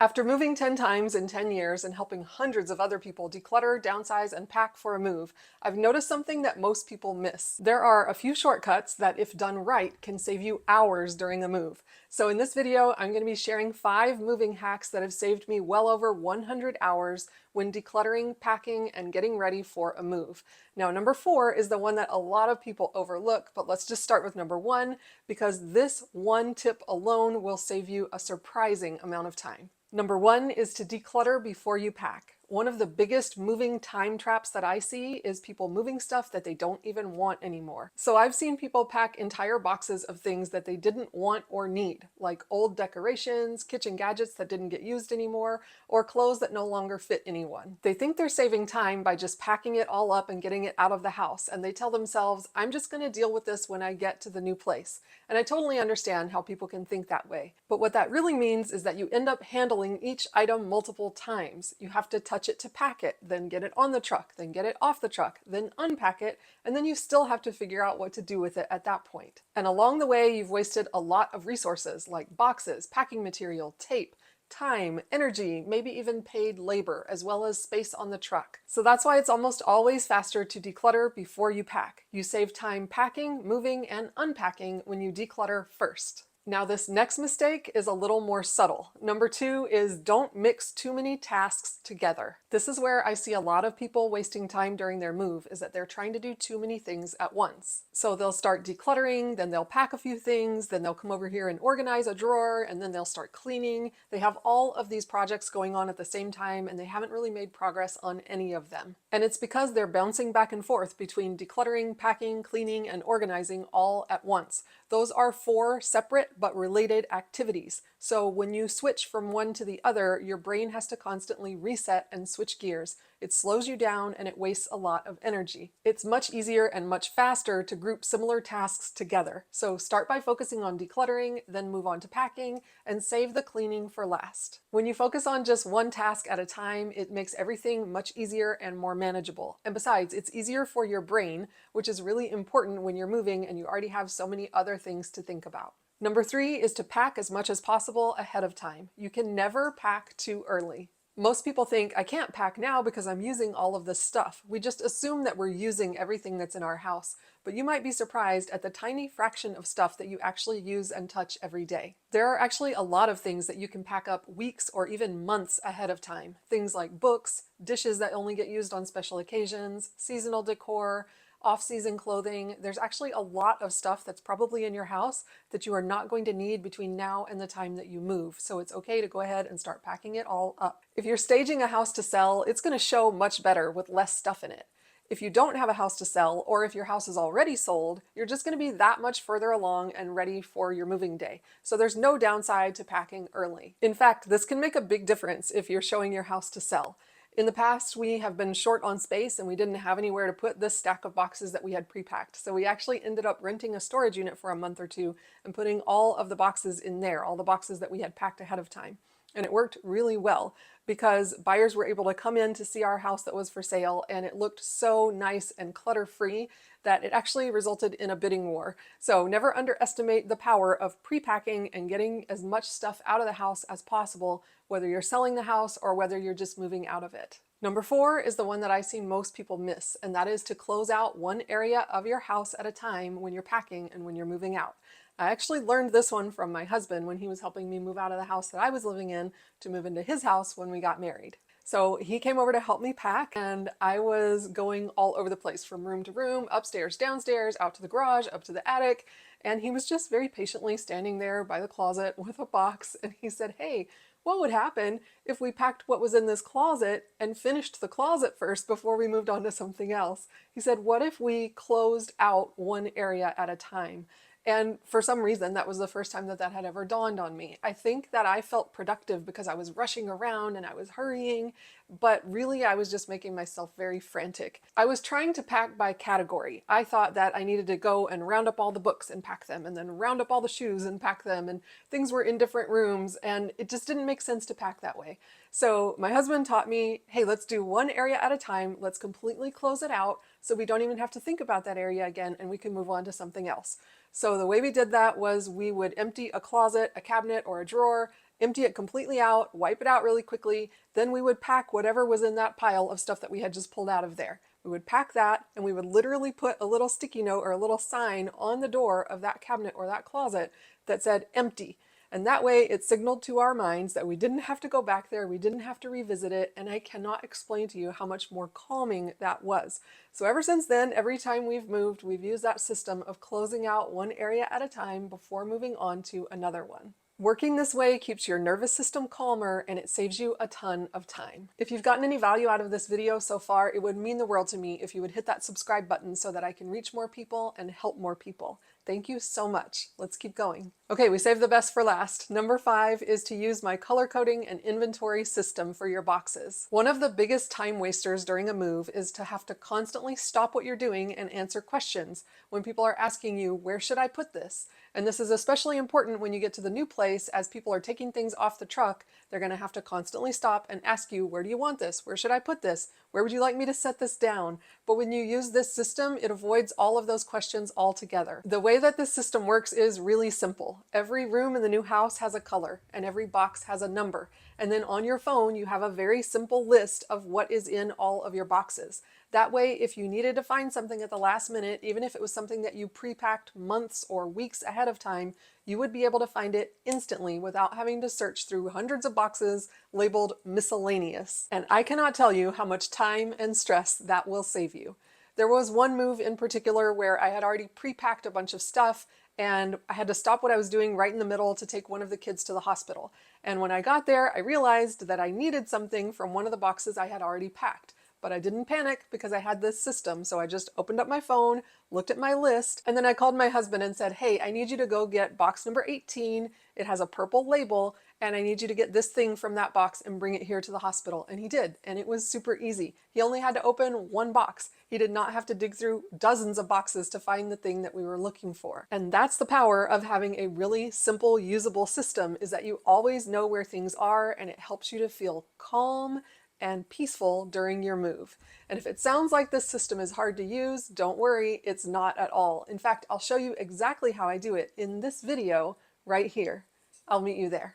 After moving 10 times in 10 years and helping hundreds of other people declutter, downsize, and pack for a move, I've noticed something that most people miss. There are a few shortcuts that, if done right, can save you hours during a move. So in this video, I'm going to be sharing 5 moving hacks that have saved me well over 100 hours when decluttering, packing, and getting ready for a move. Now, number 4 is the one that a lot of people overlook, but let's just start with number 1 because this one tip alone will save you a surprising amount of time. Number 1 is to declutter before you pack. One of the biggest moving time traps that I see is people moving stuff that they don't even want anymore. So I've seen people pack entire boxes of things that they didn't want or need, like old decorations, kitchen gadgets that didn't get used anymore, or clothes that no longer fit anyone. They think they're saving time by just packing it all up and getting it out of the house, and they tell themselves, I'm just going to deal with this when I get to the new place. And I totally understand how people can think that way. But what that really means is that you end up handling each item multiple times. You have to touch it to pack it, then get it on the truck, then get it off the truck, then unpack it, and then you still have to figure out what to do with it at that point. And along the way, you've wasted a lot of resources like boxes, packing material, tape, time, energy, maybe even paid labor, as well as space on the truck. So that's why it's almost always faster to declutter before you pack. You save time packing, moving, and unpacking when you declutter first. Now, this next mistake is a little more subtle. Number 2 is don't mix too many tasks together. This is where I see a lot of people wasting time during their move, is that they're trying to do too many things at once. So they'll start decluttering, then they'll pack a few things, then they'll come over here and organize a drawer, and then they'll start cleaning. They have all of these projects going on at the same time, and they haven't really made progress on any of them. And it's because they're bouncing back and forth between decluttering, packing, cleaning, and organizing all at once. Those are 4 separate but related activities. So when you switch from one to the other, your brain has to constantly reset and switch gears. It slows you down and it wastes a lot of energy. It's much easier and much faster to group similar tasks together. So start by focusing on decluttering, then move on to packing, and save the cleaning for last. When you focus on just one task at a time, it makes everything much easier and more manageable. And besides, it's easier for your brain, which is really important when you're moving and you already have so many other things to think about. Number 3 is to pack as much as possible ahead of time. You can never pack too early. Most people think, I can't pack now because I'm using all of this stuff. We just assume that we're using everything that's in our house, but you might be surprised at the tiny fraction of stuff that you actually use and touch every day. There are actually a lot of things that you can pack up weeks or even months ahead of time. Things like books, dishes that only get used on special occasions, seasonal decor, off-season clothing. There's actually a lot of stuff that's probably in your house that you are not going to need between now and the time that you move. So it's okay to go ahead and start packing it all up. If you're staging a house to sell, it's going to show much better with less stuff in it. If you don't have a house to sell, or if your house is already sold, you're just going to be that much further along and ready for your moving day. So there's no downside to packing early. In fact, this can make a big difference if you're showing your house to sell. In the past, we have been short on space and we didn't have anywhere to put this stack of boxes that we had pre-packed. So we actually ended up renting a storage unit for a month or two and putting all of the boxes in there, all the boxes that we had packed ahead of time. And it worked really well because buyers were able to come in to see our house that was for sale, and it looked so nice and clutter-free that it actually resulted in a bidding war. So never underestimate the power of pre-packing and getting as much stuff out of the house as possible, whether you're selling the house or whether you're just moving out of it. Number 4 is the one that I see most people miss, and that is to close out one area of your house at a time when you're packing and when you're moving out. I actually learned this one from my husband when he was helping me move out of the house that I was living in to move into his house when we got married. So he came over to help me pack, and I was going all over the place from room to room, upstairs, downstairs, out to the garage, up to the attic. And he was just very patiently standing there by the closet with a box. And he said, hey, what would happen if we packed what was in this closet and finished the closet first before we moved on to something else? He said, what if we closed out one area at a time? And for some reason, that was the first time that that had ever dawned on me. I think that I felt productive because I was rushing around and I was hurrying, but really I was just making myself very frantic. I was trying to pack by category. I thought that I needed to go and round up all the books and pack them, and then round up all the shoes and pack them, and things were in different rooms, and it just didn't make sense to pack that way. So my husband taught me, hey, let's do one area at a time. Let's completely close it out so we don't even have to think about that area again, and we can move on to something else. So the way we did that was we would empty a closet, a cabinet, or a drawer, empty it completely out, wipe it out really quickly. Then we would pack whatever was in that pile of stuff that we had just pulled out of there. We would pack that, and we would literally put a little sticky note or a little sign on the door of that cabinet or that closet that said empty. And that way it signaled to our minds that we didn't have to go back there, we didn't have to revisit it, and I cannot explain to you how much more calming that was. So ever since then, every time we've moved, we've used that system of closing out one area at a time before moving on to another one. Working this way keeps your nervous system calmer, and it saves you a ton of time. If you've gotten any value out of this video so far, it would mean the world to me if you would hit that subscribe button so that I can reach more people and help more people. Thank you so much. Let's keep going. Okay, we saved the best for last. Number 5 is to use my color coding and inventory system for your boxes. One of the biggest time wasters during a move is to have to constantly stop what you're doing and answer questions when people are asking you, where should I put this? And this is especially important when you get to the new place. As people are taking things off the truck, they're going to have to constantly stop and ask you, where do you want this? Where should I put this? Where would you like me to set this down? But when you use this system, it avoids all of those questions altogether. The way that this system works is really simple. Every room in the new house has a color, and every box has a number. And then on your phone, you have a very simple list of what is in all of your boxes. That way, if you needed to find something at the last minute, even if it was something that you pre-packed months or weeks ahead of time, you would be able to find it instantly without having to search through hundreds of boxes labeled miscellaneous. And I cannot tell you how much time and stress that will save you. There was one move in particular where I had already pre-packed a bunch of stuff, and I had to stop what I was doing right in the middle to take one of the kids to the hospital. And when I got there, I realized that I needed something from one of the boxes I had already packed. But I didn't panic because I had this system. So I just opened up my phone, looked at my list, and then I called my husband and said, hey, I need you to go get box number 18. It has a purple label, and I need you to get this thing from that box and bring it here to the hospital. And he did, and it was super easy. He only had to open one box. He did not have to dig through dozens of boxes to find the thing that we were looking for. And that's the power of having a really simple, usable system, is that you always know where things are, and it helps you to feel calm and peaceful during your move. And if it sounds like this system is hard to use, don't worry, it's not at all. In fact, I'll show you exactly how I do it in this video right here. I'll meet you there.